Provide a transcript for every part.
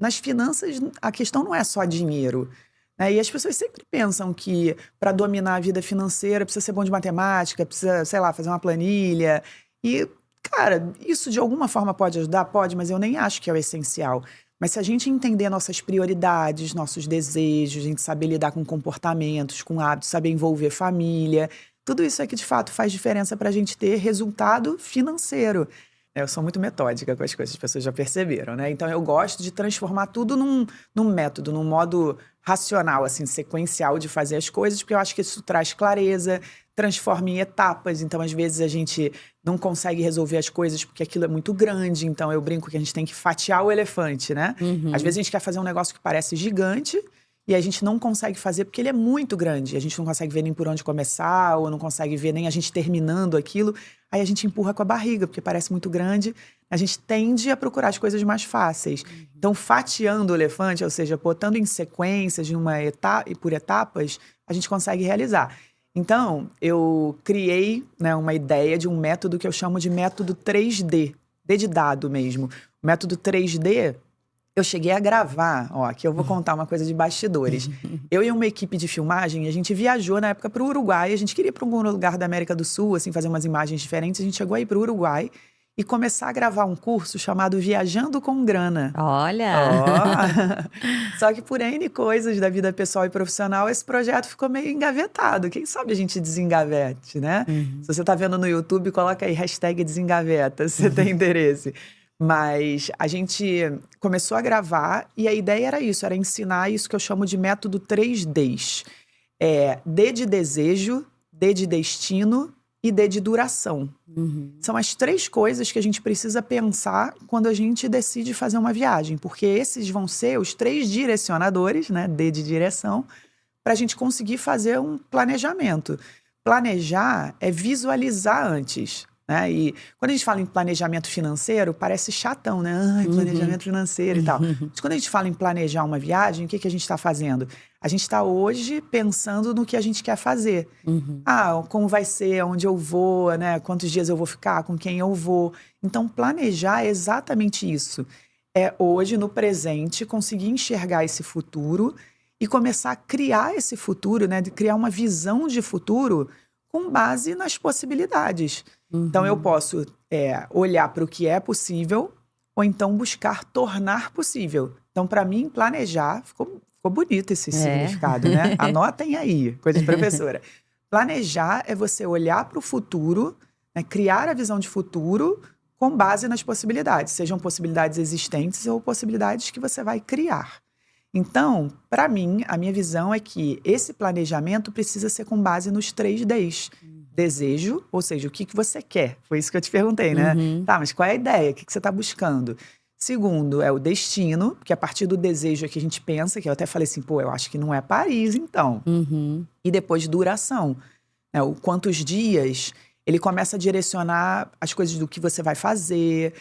nas finanças, a questão não é só dinheiro, né? E as pessoas sempre pensam que para dominar a vida financeira precisa ser bom de matemática, precisa, sei lá, fazer uma planilha. E, cara, isso de alguma forma pode ajudar? Pode, mas eu nem acho que é o essencial. Mas se a gente entender nossas prioridades, nossos desejos, a gente saber lidar com comportamentos, com hábitos, saber envolver família, tudo isso é que de fato faz diferença para a gente ter resultado financeiro. Eu sou muito metódica com as coisas, as pessoas já perceberam, né? Então eu gosto de transformar tudo num método, num modo racional, assim, sequencial de fazer as coisas, porque eu acho que isso traz clareza, transforma em etapas. Então, às vezes, a gente não consegue resolver as coisas porque aquilo é muito grande. Então, eu brinco que a gente tem que fatiar o elefante, né? Às vezes, a gente quer fazer um negócio que parece gigante e a gente não consegue fazer porque ele é muito grande. A gente não consegue ver nem por onde começar, ou não consegue ver nem a gente terminando aquilo. Aí a gente empurra com a barriga, porque parece muito grande. A gente tende a procurar as coisas mais fáceis. Então, fatiando o elefante, ou seja, botando em sequências, por etapas, a gente consegue realizar. Então, eu criei, né, uma ideia de um método que eu chamo de método 3D, D de dado mesmo. O método 3D, eu cheguei a gravar, ó, aqui eu vou contar uma coisa de bastidores. Eu e uma equipe de filmagem, a gente viajou na época para o Uruguai, a gente queria ir para algum lugar da América do Sul, assim, fazer umas imagens diferentes, a gente chegou aí para o Uruguai e começar a gravar um curso chamado Viajando com Grana. Olha! Oh. Só que por N coisas da vida pessoal e profissional, esse projeto ficou meio engavetado. Quem sabe a gente desengavete, né? Se você tá vendo no YouTube, coloca aí hashtag desengaveta, se você tem interesse. Mas a gente começou a gravar e a ideia era isso, era ensinar isso que eu chamo de método 3Ds. D de desejo, D de destino e D de duração. São as 3 coisas que a gente precisa pensar quando a gente decide fazer uma viagem, porque esses vão ser os 3 direcionadores, né, D de direção, para a gente conseguir fazer um planejamento. Planejar é visualizar antes, né? E quando a gente fala em planejamento financeiro, parece chatão, né? Ai, planejamento financeiro e tal. Mas quando a gente fala em planejar uma viagem, o que a gente está fazendo? A gente está hoje pensando no que a gente quer fazer. Como vai ser, onde eu vou, né? Quantos dias eu vou ficar, com quem eu vou. Então, planejar é exatamente isso. É hoje, no presente, conseguir enxergar esse futuro e começar a criar esse futuro, né? De criar uma visão de futuro com base nas possibilidades. Então, eu posso olhar para o que é possível ou então buscar tornar possível. Então, para mim, planejar, ficou bonito esse significado, né? Anotem aí, coisa de professora. Planejar é você olhar para o futuro, né? Criar a visão de futuro com base nas possibilidades. Sejam possibilidades existentes ou possibilidades que você vai criar. Então, para mim, a minha visão é que esse planejamento precisa ser com base nos 3 Ds. Desejo, ou seja, o que você quer. Foi isso que eu te perguntei, né? Tá, mas qual é a ideia? O que você está buscando? Segundo, é o destino, porque a partir do desejo é que a gente pensa, que eu até falei assim, pô, eu acho que não é Paris, então. E depois, duração. Né? O quantos dias, ele começa a direcionar as coisas do que você vai fazer,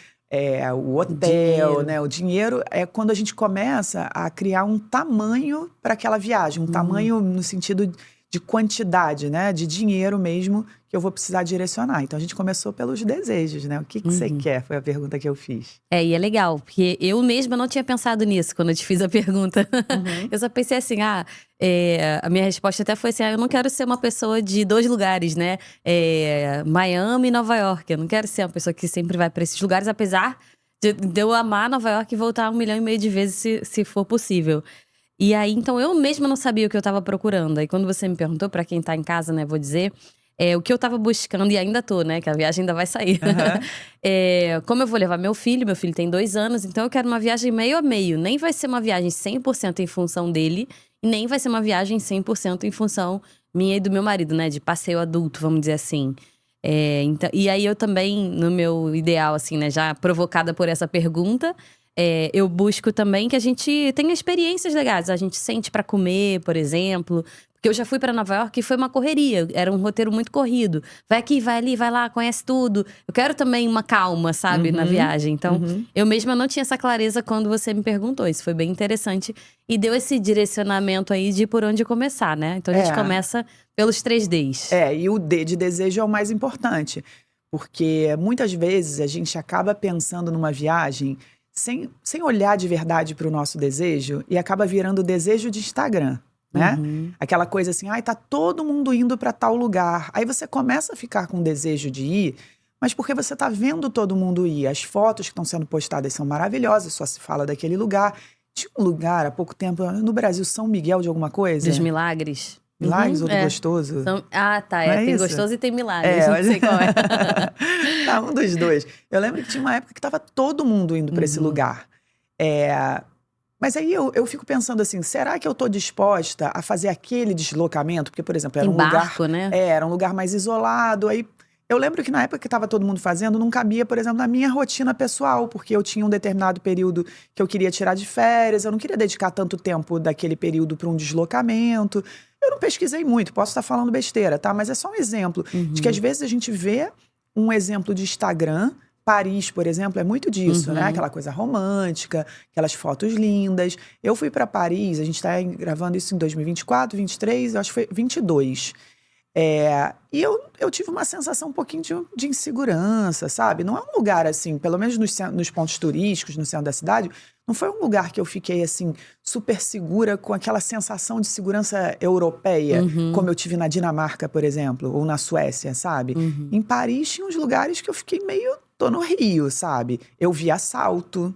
o hotel, né? O dinheiro é quando a gente começa a criar um tamanho para aquela viagem, um tamanho no sentido de quantidade, né? De dinheiro mesmo que eu vou precisar direcionar. Então, a gente começou pelos desejos, né? O que você quer? Foi a pergunta que eu fiz. E é legal, porque eu mesma não tinha pensado nisso quando eu te fiz a pergunta. Eu só pensei assim, a minha resposta até foi assim, eu não quero ser uma pessoa de 2 lugares, né? Miami e Nova York. Eu não quero ser uma pessoa que sempre vai para esses lugares, apesar de eu amar Nova York e voltar 1,5 milhão de vezes se for possível. E aí, então, eu mesma não sabia o que eu tava procurando. Aí, quando você me perguntou, pra quem tá em casa, né, vou dizer… o que eu tava buscando, e ainda tô, né, que a viagem ainda vai sair. Como eu vou levar meu filho tem 2 anos, então eu quero uma viagem meio a meio. Nem vai ser uma viagem 100% em função dele, e nem vai ser uma viagem 100% em função minha e do meu marido, né, de passeio adulto, vamos dizer assim. Então, e aí eu também, no meu ideal, assim, né, já provocada por essa pergunta… eu busco também que a gente tenha experiências legais. A gente sente pra comer, por exemplo. Porque eu já fui pra Nova York e foi uma correria. Era um roteiro muito corrido. Vai aqui, vai ali, vai lá, conhece tudo. Eu quero também uma calma, sabe, na viagem. Então, eu mesma não tinha essa clareza quando você me perguntou. Isso foi bem interessante. E deu esse direcionamento aí de por onde começar, né? Então, a gente começa pelos 3 Ds. E o D de desejo é o mais importante. Porque muitas vezes a gente acaba pensando numa viagem… sem olhar de verdade para o nosso desejo e acaba virando desejo de Instagram, né? Aquela coisa assim, ai, tá todo mundo indo para tal lugar. Aí você começa a ficar com desejo de ir, mas porque você tá vendo todo mundo ir. As fotos que estão sendo postadas são maravilhosas, só se fala daquele lugar. Tinha um lugar há pouco tempo no Brasil, São Miguel de alguma coisa. Dos milagres. Milagres ou do gostoso? Tá. Não é Tem isso? gostoso e tem milagres. Não sei qual é. Tá, um dos dois. Eu lembro que tinha uma época que tava todo mundo indo para esse lugar. Mas aí eu fico pensando assim, será que eu tô disposta a fazer aquele deslocamento? Porque, por exemplo, era um barco, lugar, né? Era um lugar mais isolado. Aí eu lembro que na época que estava todo mundo fazendo, não cabia, por exemplo, na minha rotina pessoal, porque eu tinha um determinado período que eu queria tirar de férias, eu não queria dedicar tanto tempo daquele período para um deslocamento. Eu não pesquisei muito, posso estar falando besteira, tá? Mas é só um exemplo de que às vezes a gente vê um exemplo de Instagram. Paris, por exemplo, é muito disso, né? Aquela coisa romântica, aquelas fotos lindas. Eu fui para Paris, a gente tá gravando isso em 2024, 2023, eu acho que foi 22. E eu tive uma sensação um pouquinho de insegurança, sabe? Não é um lugar assim, pelo menos nos pontos turísticos, no centro da cidade, não foi um lugar que eu fiquei assim, super segura, com aquela sensação de segurança europeia, como eu tive na Dinamarca, por exemplo, ou na Suécia, sabe? Em Paris tinha uns lugares que eu fiquei meio... Tô no Rio, sabe? Eu vi assalto,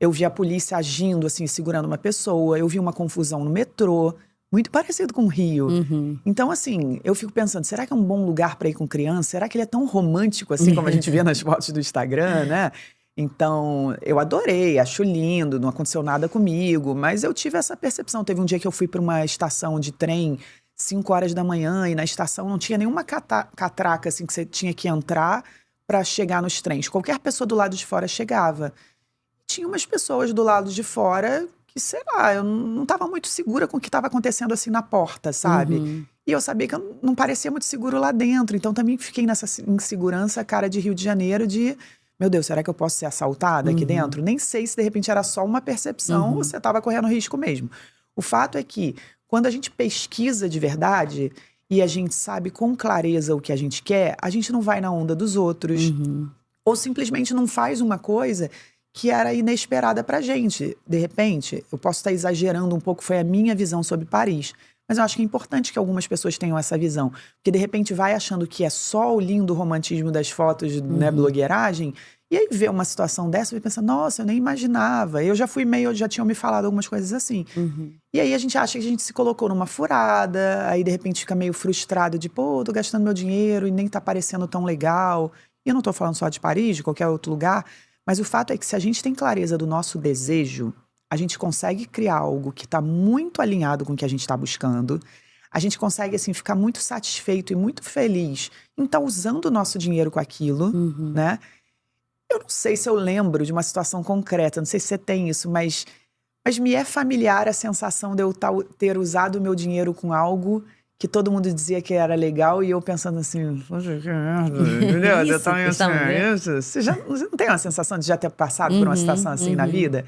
eu vi a polícia agindo assim, segurando uma pessoa, eu vi uma confusão no metrô. Muito parecido com o Rio. Então, assim, eu fico pensando, será que é um bom lugar para ir com criança? Será que ele é tão romântico assim como a gente vê nas fotos do Instagram, né? Então, eu adorei, acho lindo, não aconteceu nada comigo, mas eu tive essa percepção. Teve um dia que eu fui para uma estação de trem, 5 horas da manhã, e na estação não tinha nenhuma catraca assim que você tinha que entrar para chegar nos trens. Qualquer pessoa do lado de fora chegava. Tinha umas pessoas do lado de fora que, sei lá, eu não estava muito segura com o que estava acontecendo assim na porta, sabe? E eu sabia que eu não parecia muito seguro lá dentro. Então também fiquei nessa insegurança, cara de Rio de Janeiro, de... Meu Deus, será que eu posso ser assaltada aqui dentro? Nem sei se de repente era só uma percepção ou você estava correndo risco mesmo. O fato é que, quando a gente pesquisa de verdade e a gente sabe com clareza o que a gente quer, a gente não vai na onda dos outros. Ou simplesmente não faz uma coisa que era inesperada pra gente. De repente, eu posso estar exagerando um pouco, foi a minha visão sobre Paris. Mas eu acho que é importante que algumas pessoas tenham essa visão. Porque de repente vai achando que é só o lindo romantismo das fotos, né, blogueiragem. E aí vê uma situação dessa e pensa, nossa, eu nem imaginava. Eu já fui meio, já tinham me falado algumas coisas assim. E aí a gente acha que a gente se colocou numa furada, aí de repente fica meio frustrado de, pô, tô gastando meu dinheiro e nem tá parecendo tão legal. E eu não tô falando só de Paris, de qualquer outro lugar. Mas o fato é que se a gente tem clareza do nosso desejo, a gente consegue criar algo que está muito alinhado com o que a gente está buscando. A gente consegue, assim, ficar muito satisfeito e muito feliz em estar usando o nosso dinheiro com aquilo, né? Eu não sei se eu lembro de uma situação concreta, não sei se você tem isso, mas me é familiar a sensação de eu ter usado o meu dinheiro com algo que todo mundo dizia que era legal e eu pensando assim, poxa, que merda, entendeu? Isso. Você não tem uma sensação de já ter passado por uma situação assim na vida?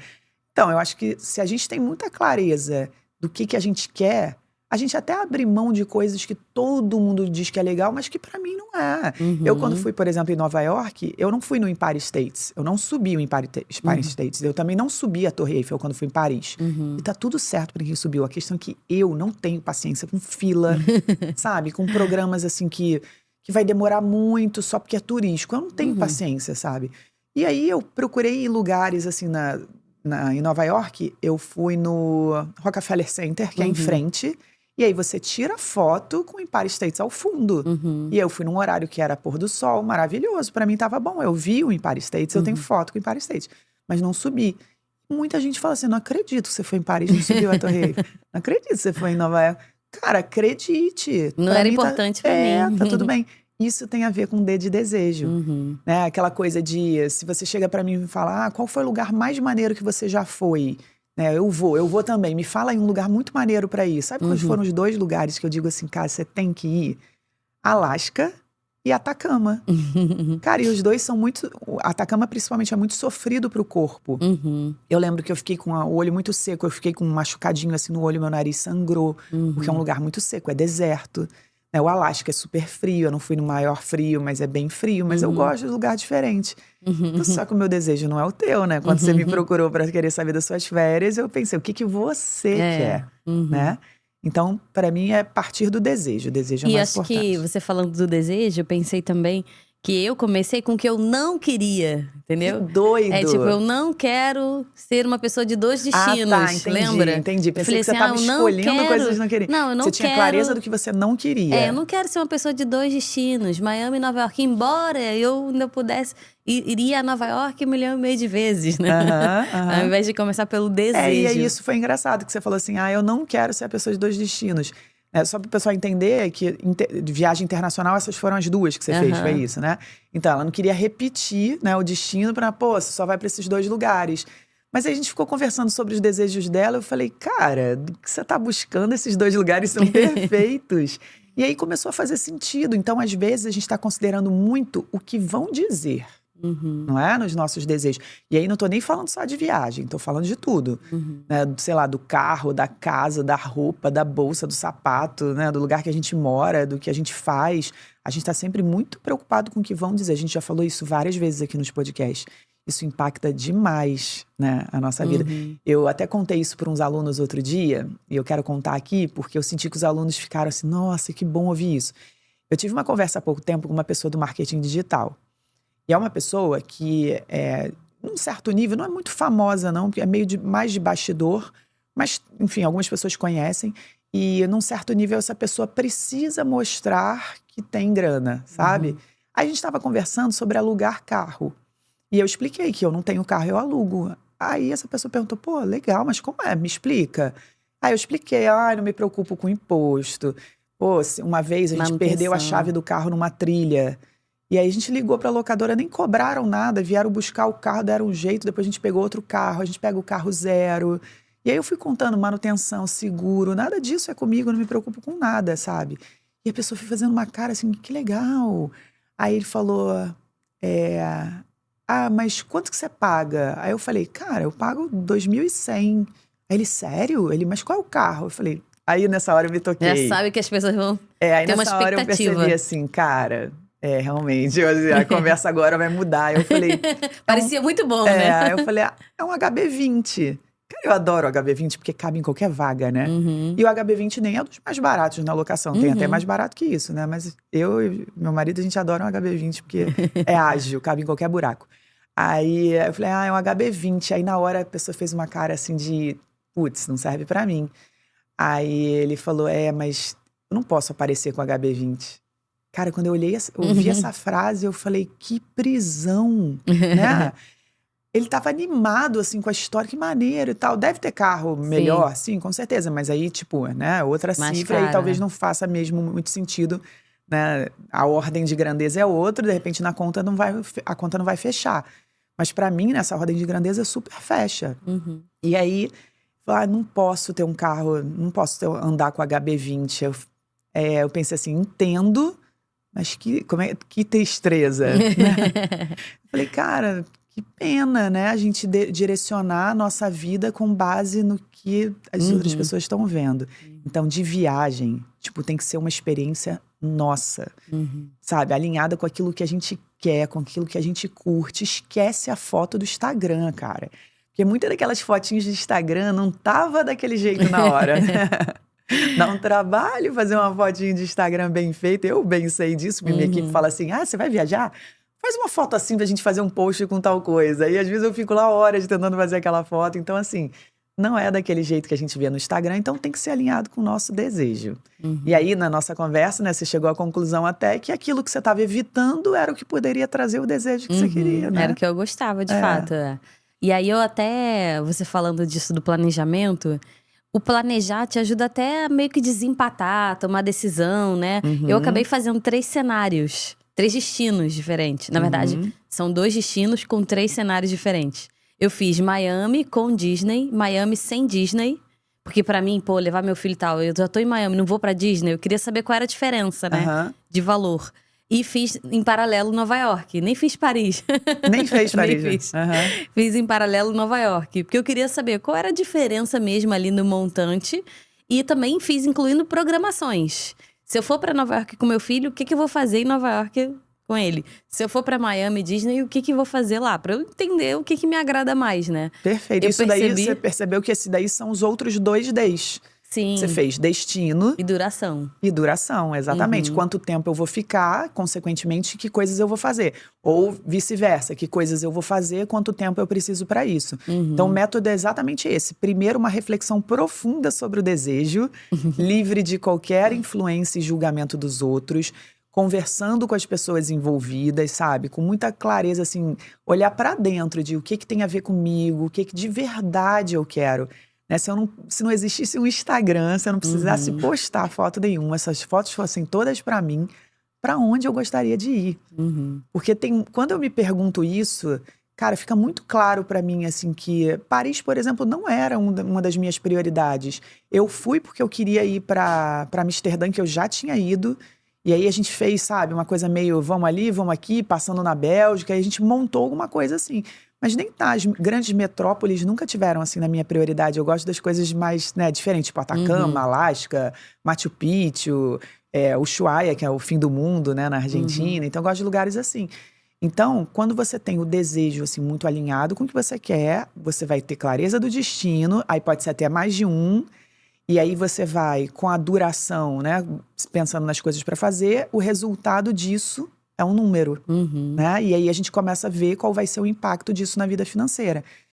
Então, eu acho que se a gente tem muita clareza do que a gente quer, a gente até abre mão de coisas que todo mundo diz que é legal, mas que pra mim não é. Eu, quando fui, por exemplo, em Nova York, eu não fui no Empire State. Eu não subi o Empire State. Eu também não subi a Torre Eiffel quando fui em Paris. E tá tudo certo pra quem subiu. A questão é que eu não tenho paciência com fila, sabe? Com programas assim que vai demorar muito só porque é turístico. Eu não tenho paciência, sabe? E aí eu procurei lugares assim em Nova York. Eu fui no Rockefeller Center, que é em frente. E aí você tira foto com o Empire State ao fundo. E eu fui num horário que era pôr do sol, maravilhoso. Pra mim tava bom. Eu vi o Empire State, eu tenho foto com o Empire State. Mas não subi. Muita gente fala assim, não acredito que você foi em Paris e não subiu a Torre Eiffel. Não acredito que você foi em Nova York. Cara, acredite. Não era importante pra mim. Tá tudo bem. Isso tem a ver com D de desejo. Né? Aquela coisa de, se você chega pra mim e fala, qual foi o lugar mais maneiro que você já foi? Né, eu vou também. Me fala em um lugar muito maneiro pra ir. Sabe quais foram os 2 lugares que eu digo assim, cara, você tem que ir? Alasca e Atacama. Cara, e os 2 são muito... Atacama, principalmente, é muito sofrido pro corpo. Eu lembro que eu fiquei com o olho muito seco. Eu fiquei com um machucadinho assim no olho, meu nariz sangrou. Porque é um lugar muito seco, é deserto. né? O Alasca é super frio, eu não fui no maior frio, mas é bem frio. Mas eu gosto de lugar diferente. Então, só que o meu desejo não é o teu, né? Quando você me procurou para querer saber das suas férias, eu pensei, o que você quer, né? Então, para mim, é partir do desejo. O desejo é mais importante. E acho que você falando do desejo, eu pensei também que eu comecei com o que eu não queria, entendeu? Que doido! É tipo, eu não quero ser uma pessoa de 2 destinos, entendi, lembra? entendi. Eu Pensei falei que você assim, estava eu não escolhendo coisas que não queria. Não, eu não você quero. tinha clareza do que você não queria. Eu não quero ser uma pessoa de 2 destinos, Miami e Nova York. Embora eu ainda pudesse, iria a Nova York 1,5 milhão de vezes, né? Ao invés de começar pelo desejo. E aí isso foi engraçado, que você falou assim, eu não quero ser a pessoa de 2 destinos. Só para o pessoal entender que de viagem internacional, essas foram as 2 que você fez, foi isso, né? Então, ela não queria repetir, né, o destino para, você só vai para esses 2 lugares. Mas aí a gente ficou conversando sobre os desejos dela, eu falei, cara, do que você tá buscando? Esses 2 lugares são perfeitos. E aí começou a fazer sentido. Então, às vezes, a gente está considerando muito o que vão dizer. Não é? Nos nossos desejos. E aí não tô nem falando só de viagem, tô falando de tudo. Né? Sei lá, do carro, da casa, da roupa, da bolsa, do sapato, né? Do lugar que a gente mora, do que a gente faz. A gente tá sempre muito preocupado com o que vão dizer. A gente já falou isso várias vezes aqui nos podcasts. Isso impacta demais, né, a nossa vida. Eu até contei isso para uns alunos outro dia, e eu quero contar aqui, porque eu senti que os alunos ficaram assim, nossa, que bom ouvir isso. Eu tive uma conversa há pouco tempo com uma pessoa do marketing digital. E é uma pessoa que, num certo nível, não é muito famosa não, porque é meio mais de bastidor, mas, enfim, algumas pessoas conhecem. E num certo nível, essa pessoa precisa mostrar que tem grana, sabe? Aí a gente estava conversando sobre alugar carro. E eu expliquei que eu não tenho carro, eu alugo. Aí essa pessoa perguntou, pô, legal, mas como é? Me explica. Aí eu expliquei, não me preocupo com imposto. Pô, uma vez a gente perdeu a chave do carro numa trilha. E aí a gente ligou pra locadora, nem cobraram nada, vieram buscar o carro, deram um jeito, depois a gente pegou outro carro, a gente pega o carro 0. E aí eu fui contando manutenção, seguro, nada disso é comigo, eu não me preocupo com nada, sabe? E a pessoa foi fazendo uma cara assim, que legal. Aí ele falou, mas quanto que você paga? Aí eu falei, cara, eu pago 2.100. Aí ele, sério? Ele, mas qual é o carro? Eu falei, aí nessa hora eu me toquei. Já sabe que as pessoas vão aí ter uma nessa hora eu expectativa. percebi assim, cara, realmente, a conversa agora vai mudar. Eu falei… Parecia muito bom, né? Aí eu falei, é um HB20. Cara, eu adoro o HB20 porque cabe em qualquer vaga, né? E o HB20 nem é dos mais baratos na locação. Tem até mais barato que isso, né? Mas eu e meu marido, a gente adora um HB20 porque é ágil, cabe em qualquer buraco. Aí eu falei, é um HB20. Aí na hora a pessoa fez uma cara assim de, putz, não serve pra mim. Aí ele falou, mas eu não posso aparecer com HB20. Cara, quando eu ouvi essa frase, eu falei, que prisão, né? Ele tava animado, assim, com a história, que maneiro e tal. Deve ter carro melhor, sim, com certeza. Mas aí, tipo, né, outra Mais cifra, caro, aí talvez não faça mesmo muito sentido, né? A ordem de grandeza é outra, de repente a conta não vai fechar. Mas pra mim, nessa ordem de grandeza, super fecha. E aí, não posso ter um carro, não posso andar com HB20. Eu pensei assim, entendo, mas que tristeza, né? Falei, cara, que pena, né? A gente direcionar a nossa vida com base no que as outras pessoas estão vendo. Então, de viagem, tem que ser uma experiência nossa, sabe? Alinhada com aquilo que a gente quer, com aquilo que a gente curte. Esquece a foto do Instagram, cara. Porque muitas daquelas fotinhas de Instagram não tava daquele jeito na hora, né? Dá um trabalho fazer uma fotinha de Instagram bem feita. Eu bem sei disso, porque minha equipe fala assim, você vai viajar? Faz uma foto assim pra gente fazer um post com tal coisa. E às vezes eu fico lá horas tentando fazer aquela foto. Então assim, não é daquele jeito que a gente vê no Instagram. Então tem que ser alinhado com o nosso desejo. E aí na nossa conversa, né, você chegou à conclusão até que aquilo que você estava evitando era o que poderia trazer o desejo que você queria, né? Era o que eu gostava, de fato. E aí você falando disso do planejamento… O planejar te ajuda até a meio que desempatar, tomar decisão, né? Eu acabei fazendo 3 cenários, 3 destinos diferentes. Na verdade, são 2 destinos com 3 cenários diferentes. Eu fiz Miami com Disney, Miami sem Disney. Porque pra mim, levar meu filho e tal, eu já tô em Miami, não vou pra Disney. Eu queria saber qual era a diferença, né? De valor. E fiz em paralelo Nova York. Nem fiz Paris. Nem fez Paris. Nem fiz. Fiz em paralelo Nova York. Porque eu queria saber qual era a diferença mesmo ali no montante. E também fiz incluindo programações. Se eu for pra Nova York com meu filho, o que que eu vou fazer em Nova York com ele? Se eu for pra Miami, Disney, o que que eu vou fazer lá? Pra eu entender o que que me agrada mais, né? Perfeito. Eu Isso daí, percebi- você percebeu que esse daí são os outros 2Ds. Sim. Você fez destino E duração. e duração, exatamente. Quanto tempo eu vou ficar, consequentemente, que coisas eu vou fazer. Ou vice-versa, que coisas eu vou fazer, quanto tempo eu preciso para isso. Então, o método é exatamente esse. Primeiro, uma reflexão profunda sobre o desejo, livre de qualquer influência e julgamento dos outros, conversando com as pessoas envolvidas, sabe? Com muita clareza, assim, olhar para dentro de o que tem a ver comigo, o que de verdade eu quero. Né? Se não existisse um Instagram, se eu não precisasse postar foto nenhuma, essas fotos fossem todas para mim, para onde eu gostaria de ir? Porque quando eu me pergunto isso, cara, fica muito claro para mim assim que Paris, por exemplo, não era uma das minhas prioridades. Eu fui porque eu queria ir para Amsterdã, que eu já tinha ido. E aí a gente fez, sabe, uma coisa meio vamos ali, vamos aqui, passando na Bélgica, aí a gente montou alguma coisa assim. Mas nem tá, as grandes metrópoles nunca tiveram assim na minha prioridade. Eu gosto das coisas mais, né, diferentes, tipo Atacama, Alasca, Machu Picchu, Ushuaia, que é o fim do mundo, né, na Argentina. Então eu gosto de lugares assim. Então, quando você tem o desejo assim muito alinhado com o que você quer, você vai ter clareza do destino, aí pode ser até mais de um. E aí você vai com a duração, né, pensando nas coisas para fazer, o resultado disso é um número, né? E aí a gente começa a ver qual vai ser o impacto disso na vida financeira.